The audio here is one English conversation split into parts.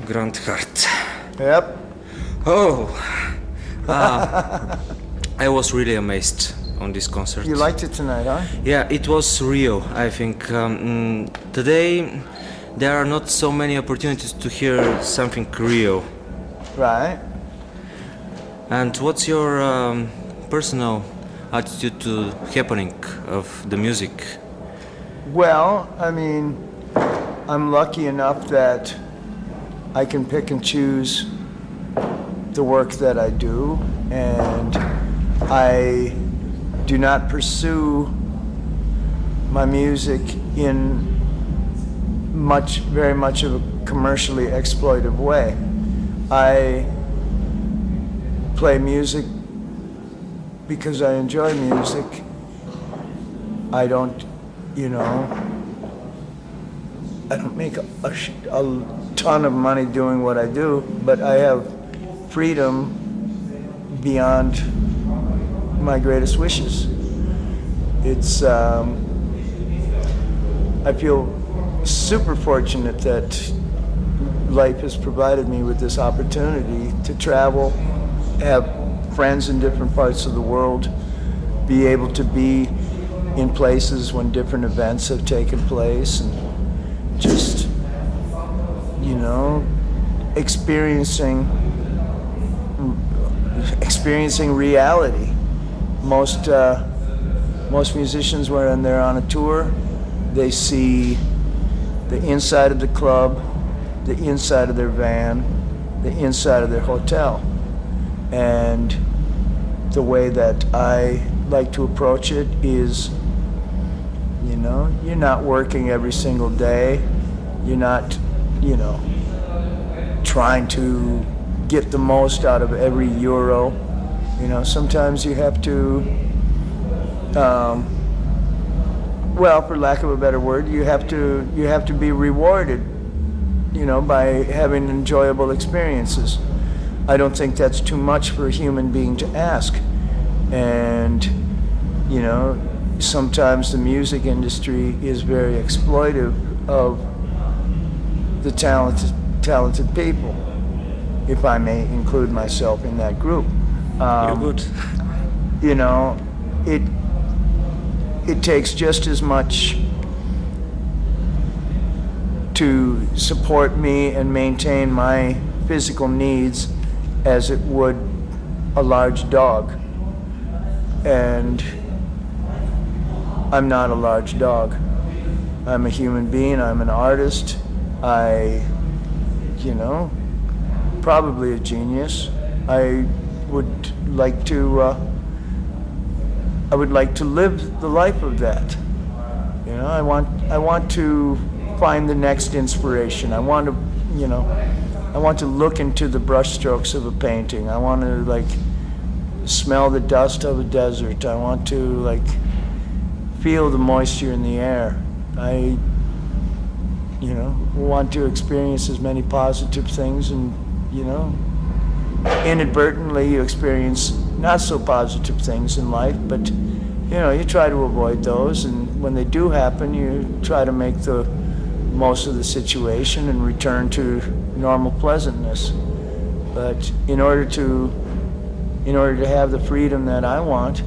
Грант Харт. Yep. Oh, I was really amazed on this concert. You liked it tonight, huh? Yeah, it was real. I think today there are not so many opportunities to hear something real. Right. And what's your personal attitude to happening of the music? Well, I mean, I'm lucky enough that I can pick and choose the work that I do, and I do not pursue my music in very much of a commercially exploitive way. I play music because I enjoy music. I don't, I don't make a ton of money doing what I do, but I have freedom beyond my greatest wishes. It's, I feel super fortunate that life has provided me with this opportunity to travel, have friends in different parts of the world, be able to be in places when different events have taken place, and just, experiencing reality. Most musicians, when they're on a tour, they see the inside of the club, the inside of their van, the inside of their hotel. And the way that I like to approach it is, you're not working every single day. You're not, trying to get the most out of every euro. Sometimes you have to, for lack of a better word, you have to be rewarded, by having enjoyable experiences. I don't think that's too much for a human being to ask. And, sometimes the music industry is very exploitive of the talented people, if I may include myself in that group. You're good. It takes just as much to support me and maintain my physical needs as it would a large dog. And I'm not a large dog. I'm a human being, I'm an artist. I, probably a genius. I would like to live the life of that. I want to find the next inspiration. I want to look into the brushstrokes of a painting. I want to smell the dust of a desert. I want to feel the moisture in the air. I want to experience as many positive things, and inadvertently you experience not so positive things in life, but you try to avoid those, and when they do happen, you try to make the most of the situation and return to normal pleasantness. But in order to have the freedom that I want,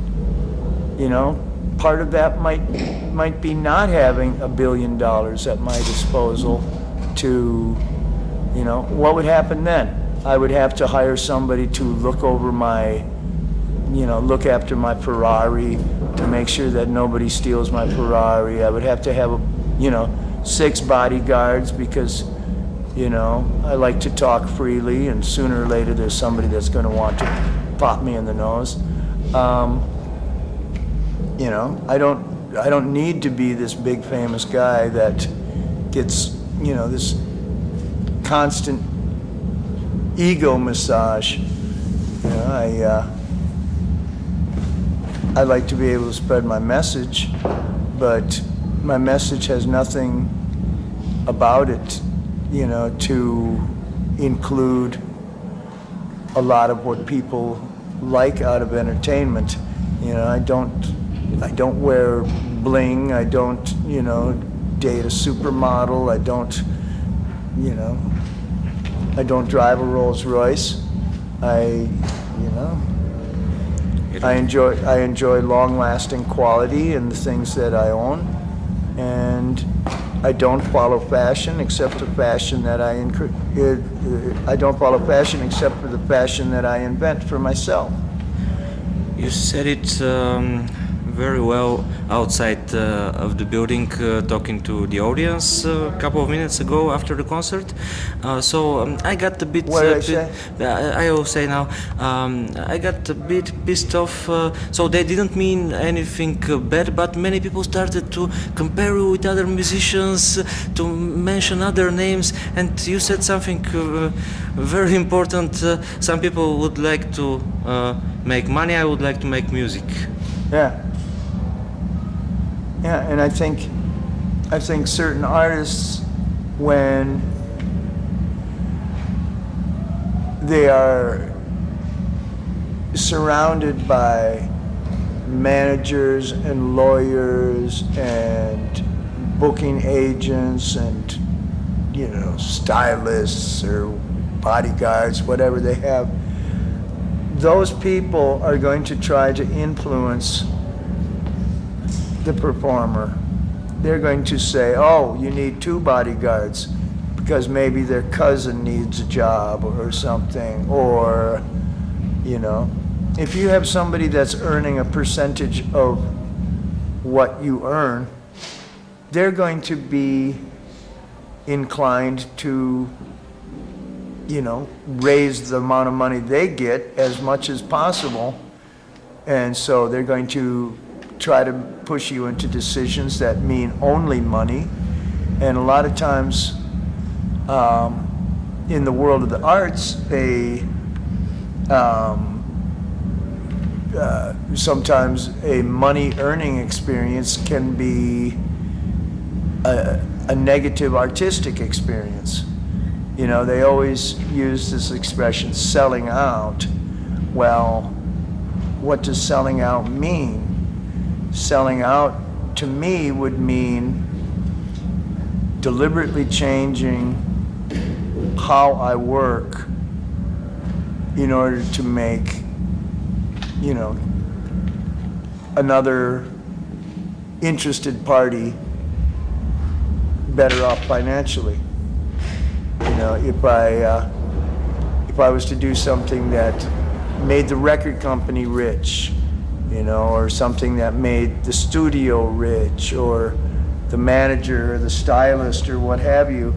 part of that might be not having $1 billion at my disposal to, what would happen then? I would have to hire somebody to look over look after my Ferrari, to make sure that nobody steals my Ferrari. I would have to have 6 bodyguards because, I like to talk freely, and sooner or later there's somebody that's going to want to pop me in the nose. I don't need to be this big famous guy that gets, this constant ego massage. I like to be able to spread my message, but my message has nothing about it, to include a lot of what people like out of entertainment. I don't wear bling. I don't, date a supermodel. I don't, I don't drive a Rolls Royce. I enjoy long-lasting quality in the things that I own, and I don't follow fashion except the fashion that I don't follow fashion except for the fashion that I invent for myself. You said it very well outside of the building, talking to the audience a couple of minutes ago after the concert. I got a bit. What did I say? I will say now. I got a bit pissed off. So they didn't mean anything bad, but many people started to compare you with other musicians, to mention other names, and you said something very important. Some people would like to make money. I would like to make music. Yeah. Yeah, and I think certain artists, when they are surrounded by managers and lawyers and booking agents and, stylists or bodyguards, whatever they have, those people are going to try to influence the performer. They're going to say, oh, you need 2 bodyguards because maybe their cousin needs a job or something, or, if you have somebody that's earning a percentage of what you earn, they're going to be inclined to, raise the amount of money they get as much as possible, and so they're going to try to push you into decisions that mean only money. And a lot of times in the world of the arts, sometimes a money earning experience can be a negative artistic experience. They always use this expression, selling out. Well, what does selling out mean? Selling out, to me, would mean deliberately changing how I work in order to make, another interested party better off financially. If I was to do something that made the record company rich, or something that made the studio rich, or the manager, or the stylist, or what have you,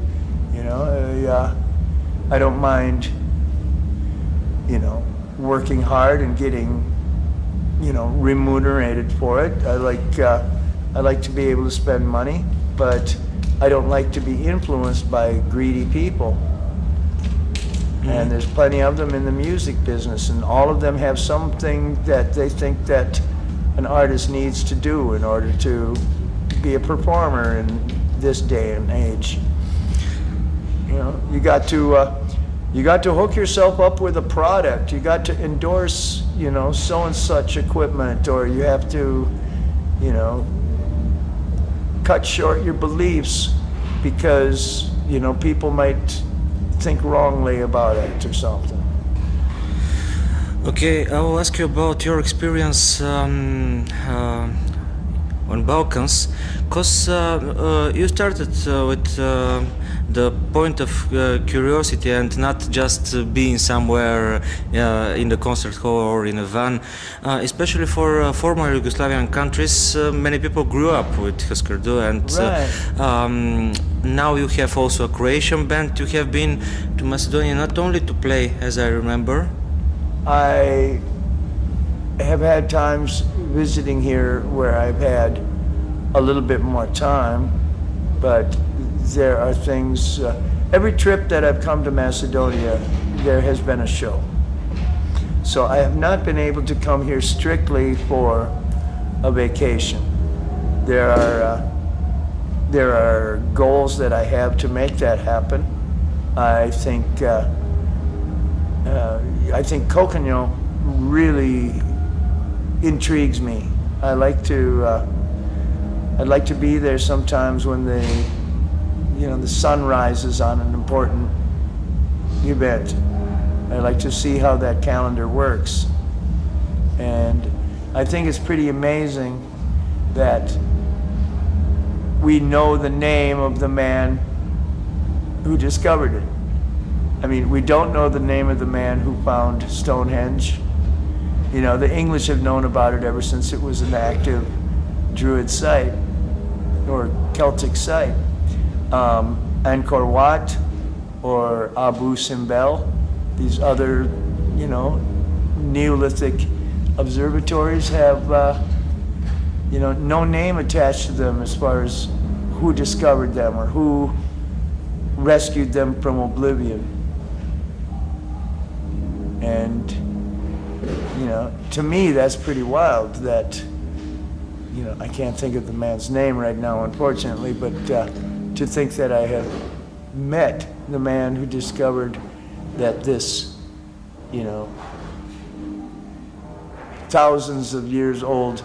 I don't mind, working hard and getting, remunerated for it. I like to be able to spend money, but I don't like to be influenced by greedy people. And there's plenty of them in the music business, and all of them have something that they think that an artist needs to do in order to be a performer in this day and age. You got to hook yourself up with a product. You got to endorse, so and such equipment, or you have to, cut short your beliefs because, people might think wrongly about it or something. Okay, I will ask you about your experience on Balkans, because you started with the point of curiosity and not just being somewhere in the concert hall or in a van. Especially for former Yugoslavian countries, many people grew up with Huskardu, and now you have also a Croatian band. You have been to Macedonia not only to play, as I remember. I have had times visiting here where I've had a little bit more time, but there are things, every trip that I've come to Macedonia, there has been a show. So I have not been able to come here strictly for a vacation. There are goals that I have to make that happen. I think Kokonyo really intrigues me. I'd like to be there sometimes when the sun rises on an important You bet. I like to see how that calendar works. And I think it's pretty amazing that we know the name of the man who discovered it. I mean, we don't know the name of the man who found Stonehenge. You know, the English have known about it ever since it was an active Druid site or Celtic site. Angkor Wat or Abu Simbel, these other, you know, Neolithic observatories have, you know, no name attached to them as far as who discovered them or who rescued them from oblivion. And, you know, to me, that's pretty wild that, you know, I can't think of the man's name right now, unfortunately, but to think that I have met the man who discovered that this, you know, thousands of years old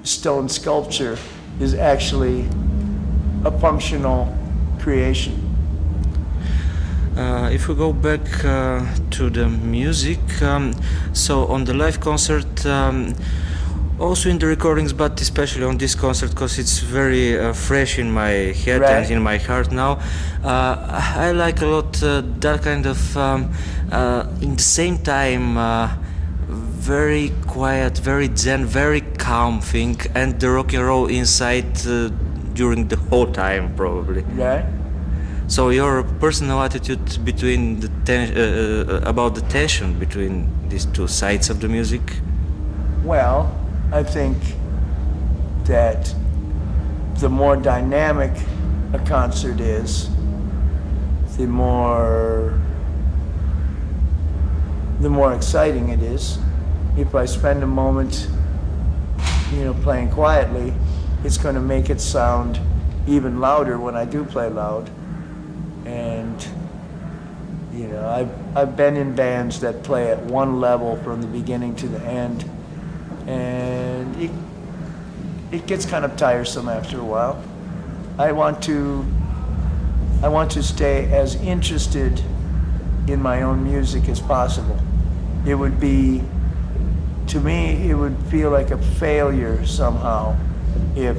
stone sculpture is actually a functional creation. If we go back to the music, so on the live concert, also in the recordings, but especially on this concert, because it's very fresh in my head Right. and in my heart now. I like a lot that kind of, in the same time, very quiet, very zen, very calm thing, and the rock and roll inside during the whole time, probably. Right? So your personal attitude between the about the tension between these two sides of the music? Well, I think that the more dynamic a concert is, the more exciting it is. If I spend a moment, you know, playing quietly, it's going to make it sound even louder when I do play loud. And, you know, I've been in bands that play at one level from the beginning to the end, and it gets kind of tiresome after a while. I want to stay as interested in my own music as possible. It would be, to me, it would feel like a failure somehow if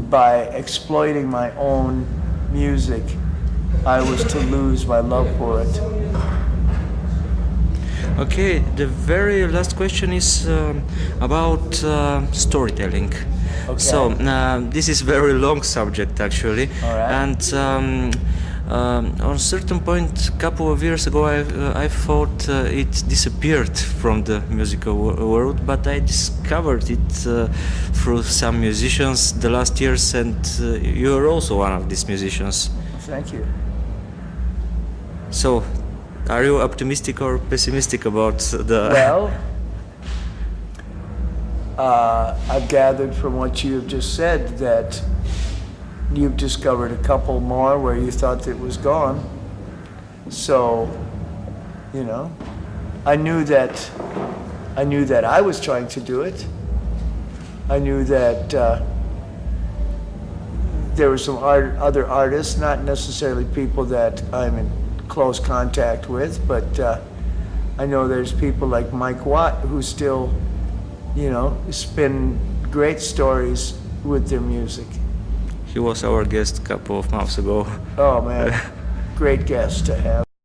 by exploiting my own music I was to lose my love for it. Okay, the very last question is about storytelling. Okay. So this is very long subject actually, All right. and on a certain point, a couple of years ago, I thought it disappeared from the musical world, but I discovered it through some musicians the last years, and you are also one of these musicians. Thank you. So, are you optimistic or pessimistic about the? Well, I've gathered from what you have just said that you've discovered a couple more where you thought it was gone. So, you know, I knew that I was trying to do it. I knew that there were some other artists, not necessarily people that I'm in close contact with, but I know there's people like Mike Watt who still, you know, spin great stories with their music. He was our guest a couple of months ago. Oh man, great guest to have.